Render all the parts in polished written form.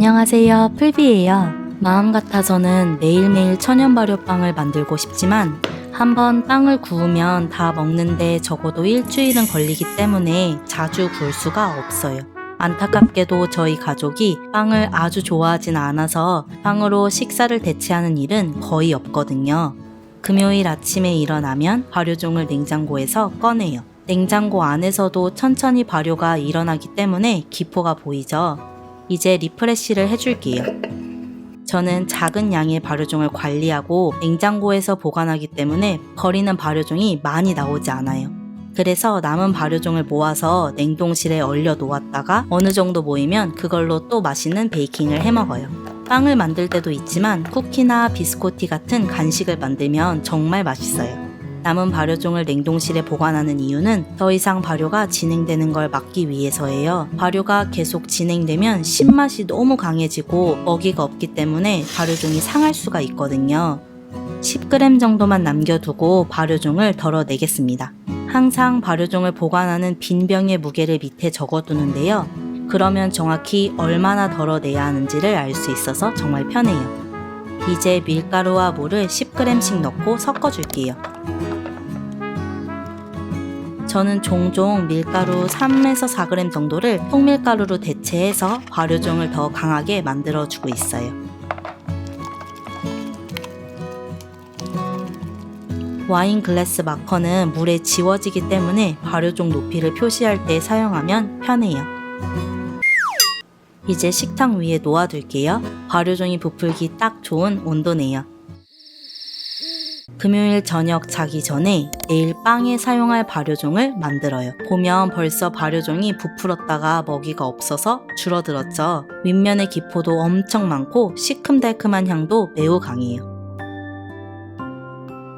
안녕하세요, 풀비예요. 마음 같아서는 매일매일 천연 발효빵을 만들고 싶지만 한번 빵을 구우면 다 먹는데 적어도 일주일은 걸리기 때문에 자주 구울 수가 없어요. 안타깝게도 저희 가족이 빵을 아주 좋아하진 않아서 빵으로 식사를 대체하는 일은 거의 없거든요. 금요일 아침에 일어나면 발효종을 냉장고에서 꺼내요. 냉장고 안에서도 천천히 발효가 일어나기 때문에 기포가 보이죠. 이제 리프레쉬를 해줄게요. 저는 작은 양의 발효종을 관리하고 냉장고에서 보관하기 때문에 버리는 발효종이 많이 나오지 않아요. 그래서 남은 발효종을 모아서 냉동실에 얼려 놓았다가 어느 정도 모이면 그걸로 또 맛있는 베이킹을 해 먹어요. 빵을 만들 때도 있지만 쿠키나 비스코티 같은 간식을 만들면 정말 맛있어요. 남은 발효종을 냉동실에 보관하는 이유는 더 이상 발효가 진행되는 걸 막기 위해서예요. 발효가 계속 진행되면 신맛이 너무 강해지고 먹이가 없기 때문에 발효종이 상할 수가 있거든요. 10g 정도만 남겨두고 발효종을 덜어내겠습니다. 항상 발효종을 보관하는 빈 병의 무게를 밑에 적어두는데요. 그러면 정확히 얼마나 덜어내야 하는지를 알 수 있어서 정말 편해요. 이제 밀가루와 물을 10g씩 넣고 섞어줄게요. 저는 종종 밀가루 3에서 4g 정도를 통밀가루로 대체해서 발효종을 더 강하게 만들어주고 있어요. 와인 글래스 마커는 물에 지워지기 때문에 발효종 높이를 표시할 때 사용하면 편해요. 이제 식탁 위에 놓아둘게요. 발효종이 부풀기 딱 좋은 온도네요. 금요일 저녁 자기 전에 내일 빵에 사용할 발효종을 만들어요. 보면 벌써 발효종이 부풀었다가 먹이가 없어서 줄어들었죠. 윗면의 기포도 엄청 많고 시큼달큼한 향도 매우 강해요.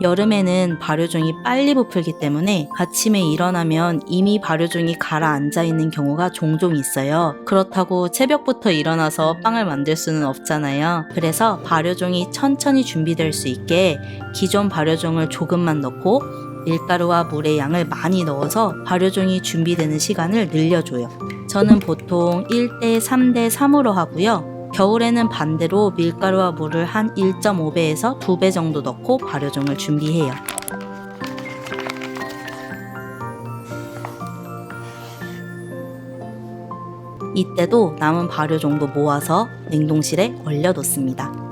여름에는 발효종이 빨리 부풀기 때문에 아침에 일어나면 이미 발효종이 가라앉아 있는 경우가 종종 있어요. 그렇다고 새벽부터 일어나서 빵을 만들 수는 없잖아요. 그래서 발효종이 천천히 준비될 수 있게 기존 발효종을 조금만 넣고 밀가루와 물의 양을 많이 넣어서 발효종이 준비되는 시간을 늘려줘요. 저는 보통 1대 3대 3으로 하고요. 겨울에는 반대로 밀가루와 물을 한 1.5배에서 2배 정도 넣고 발효종을 준비해요. 이때도 남은 발효종도 모아서 냉동실에 얼려놓습니다.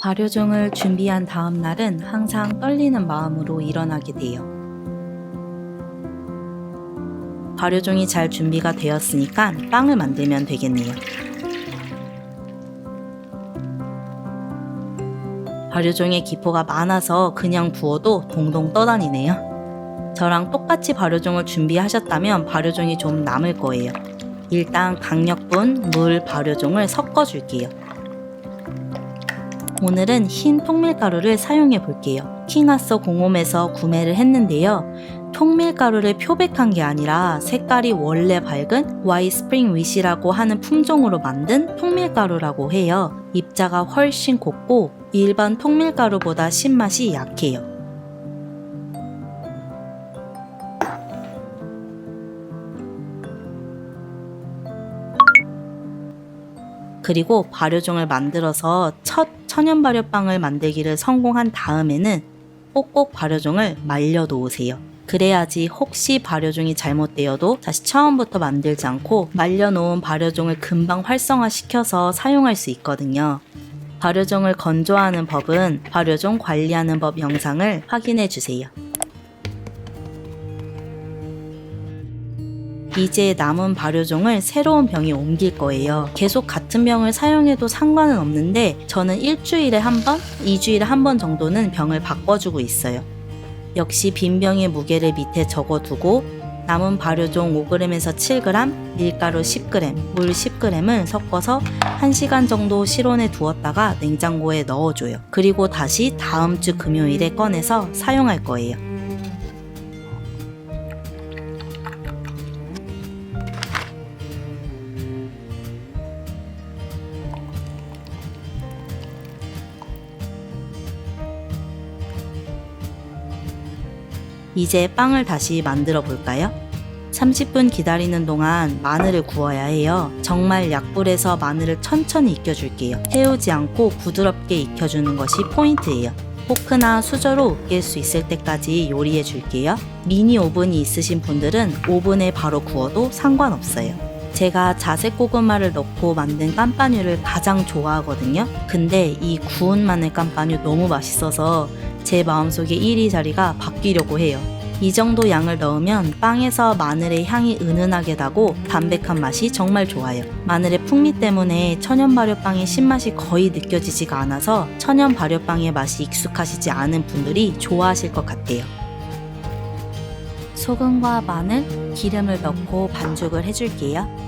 발효종을 준비한 다음 날은 항상 떨리는 마음으로 일어나게 돼요. 발효종이 잘 준비가 되었으니까 빵을 만들면 되겠네요. 발효종의 기포가 많아서 그냥 부어도 동동 떠다니네요. 저랑 똑같이 발효종을 준비하셨다면 발효종이 좀 남을 거예요. 일단 강력분, 물, 발효종을 섞어줄게요. 오늘은 흰 통밀가루를 사용해 볼게요. 킹아서 공홈에서 구매를 했는데요. 통밀가루를 표백한 게 아니라 색깔이 원래 밝은 와이 스프링 위시라고 하는 품종으로 만든 통밀가루라고 해요. 입자가 훨씬 곱고 일반 통밀가루보다 신맛이 약해요. 그리고 발효종을 만들어서 첫 천연 발효빵을 만들기를 성공한 다음에는 꼭꼭 발효종을 말려 놓으세요. 그래야지 혹시 발효종이 잘못되어도 다시 처음부터 만들지 않고 말려 놓은 발효종을 금방 활성화시켜서 사용할 수 있거든요. 발효종을 건조하는 법은 발효종 관리하는 법 영상을 확인해 주세요. 이제 남은 발효종을 새로운 병에 옮길 거예요. 계속 같은 병을 사용해도 상관은 없는데 저는 일주일에 한 번, 2주일에 한 번 정도는 병을 바꿔주고 있어요. 역시 빈 병의 무게를 밑에 적어두고 남은 발효종 5g에서 7g, 밀가루 10g, 물 10g을 섞어서 1시간 정도 실온에 두었다가 냉장고에 넣어줘요. 그리고 다시 다음 주 금요일에 꺼내서 사용할 거예요. 이제 빵을 다시 만들어 볼까요? 30분 기다리는 동안 마늘을 구워야 해요. 정말 약불에서 마늘을 천천히 익혀줄게요. 태우지 않고 부드럽게 익혀주는 것이 포인트예요. 포크나 수저로 으깰 수 있을 때까지 요리해 줄게요. 미니 오븐이 있으신 분들은 오븐에 바로 구워도 상관없어요. 제가 자색 고구마를 넣고 만든 깐빠뉴를 가장 좋아하거든요. 근데 이 구운 마늘 깐빠뉴 너무 맛있어서 제 마음속에 1위 자리가 바뀌려고 해요. 이 정도 양을 넣으면 빵에서 마늘의 향이 은은하게 나고 담백한 맛이 정말 좋아요. 마늘의 풍미 때문에 천연 발효빵의 신맛이 거의 느껴지지가 않아서 천연 발효빵의 맛이 익숙하시지 않은 분들이 좋아하실 것 같아요. 소금과 마늘, 기름을 넣고 반죽을 해줄게요.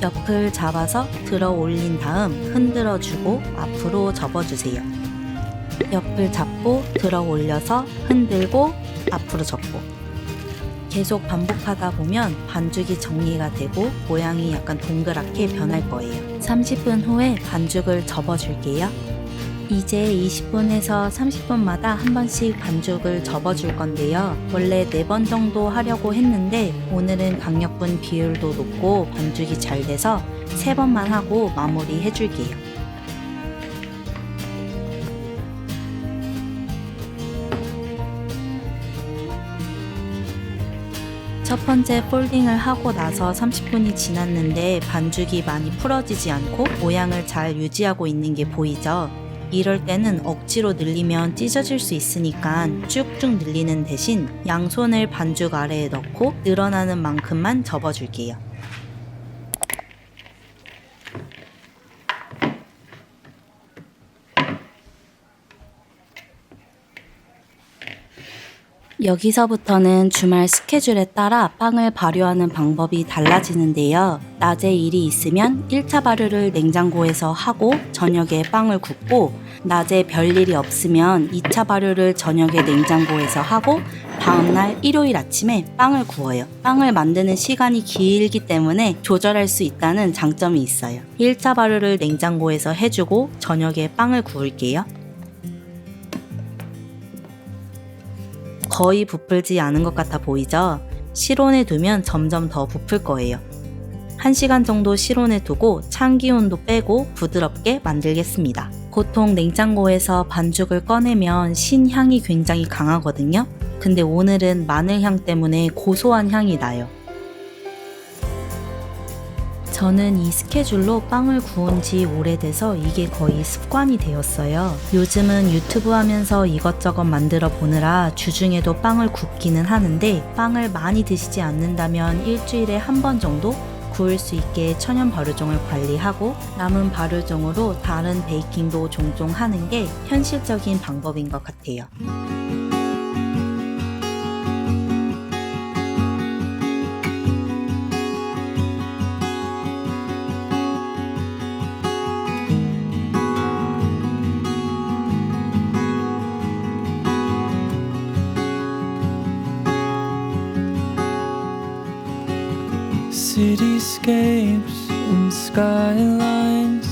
옆을 잡아서 들어 올린 다음 흔들어주고 앞으로 접어주세요. 옆을 잡고 들어 올려서 흔들고 앞으로 접고 계속 반복하다 보면 반죽이 정리가 되고 모양이 약간 동그랗게 변할 거예요. 30분 후에 반죽을 접어줄게요. 이제 20분에서 30분마다 한 번씩 반죽을 접어줄 건데요. 원래 4번 정도 하려고 했는데 오늘은 강력분 비율도 높고 반죽이 잘 돼서 3번만 하고 마무리 해줄게요. 첫 번째 폴딩을 하고 나서 30분이 지났는데 반죽이 많이 풀어지지 않고 모양을 잘 유지하고 있는 게 보이죠? 이럴 때는 억지로 늘리면 찢어질 수 있으니까 쭉쭉 늘리는 대신 양손을 반죽 아래에 넣고 늘어나는 만큼만 접어줄게요. 여기서부터는 주말 스케줄에 따라 빵을 발효하는 방법이 달라지는데요. 낮에 일이 있으면 1차 발효를 냉장고에서 하고 저녁에 빵을 굽고, 낮에 별일이 없으면 2차 발효를 저녁에 냉장고에서 하고 다음날 일요일 아침에 빵을 구워요. 빵을 만드는 시간이 길기 때문에 조절할 수 있다는 장점이 있어요. 1차 발효를 냉장고에서 해주고 저녁에 빵을 구울게요. 거의 부풀지 않은 것 같아 보이죠? 실온에 두면 점점 더 부풀 거예요. 1시간 정도 실온에 두고 참기온도 빼고 부드럽게 만들겠습니다. 보통 냉장고에서 반죽을 꺼내면 신향이 굉장히 강하거든요. 근데 오늘은 마늘향 때문에 고소한 향이 나요. 저는 이 스케줄로 빵을 구운 지 오래돼서 이게 거의 습관이 되었어요. 요즘은 유튜브 하면서 이것저것 만들어 보느라 주중에도 빵을 굽기는 하는데, 빵을 많이 드시지 않는다면 일주일에 한 번 정도 구울 수 있게 천연 발효종을 관리하고 남은 발효종으로 다른 베이킹도 종종 하는 게 현실적인 방법인 것 같아요. Cityscapes and skylines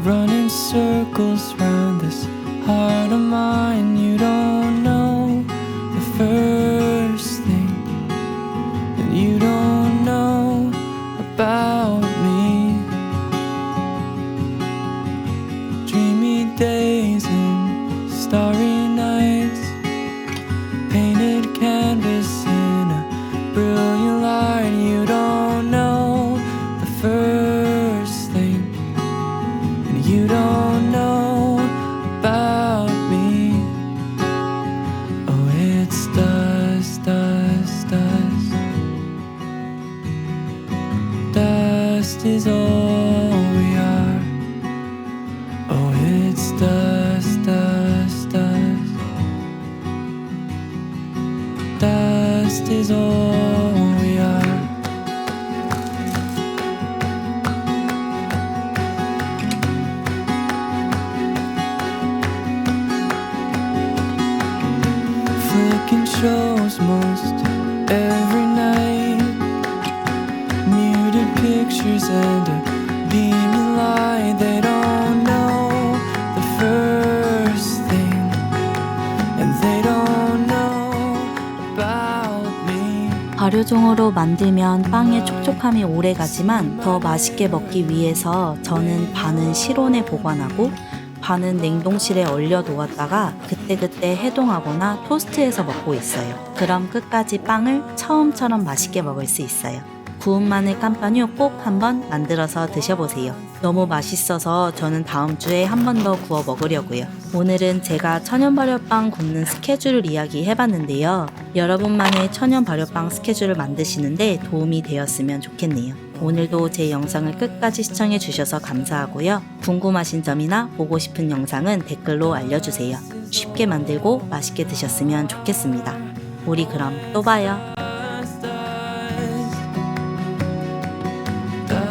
run in circles round this heart of mine. You don't know the first thing, and you don't know about me. Dreamy days and starry nights, painted canvas in a brilliant light. You don't know the first thing, and you don't know about me. Oh, it's dust, dust, dust. Dust is all we are. Oh, it's dust, dust, dust. Dust is all we are. Flicking shows most every night, muted pictures and a beaming light. They don't know 발효종으로 만들면 빵의 촉촉함이 오래 가지만 더 맛있게 먹기 위해서 저는 반은 실온에 보관하고 반은 냉동실에 얼려 놓았다가 그때그때 해동하거나 토스트해서 먹고 있어요. 그럼 끝까지 빵을 처음처럼 맛있게 먹을 수 있어요. 구운 마늘 깜빠뉴 꼭 한번 만들어서 드셔보세요. 너무 맛있어서 저는 다음 주에 한 번 더 구워 먹으려고요. 오늘은 제가 천연 발효빵 굽는 스케줄을 이야기해봤는데요. 여러분만의 천연 발효빵 스케줄을 만드시는데 도움이 되었으면 좋겠네요. 오늘도 제 영상을 끝까지 시청해 주셔서 감사하고요. 궁금하신 점이나 보고 싶은 영상은 댓글로 알려주세요. 쉽게 만들고 맛있게 드셨으면 좋겠습니다. 우리 그럼 또 봐요.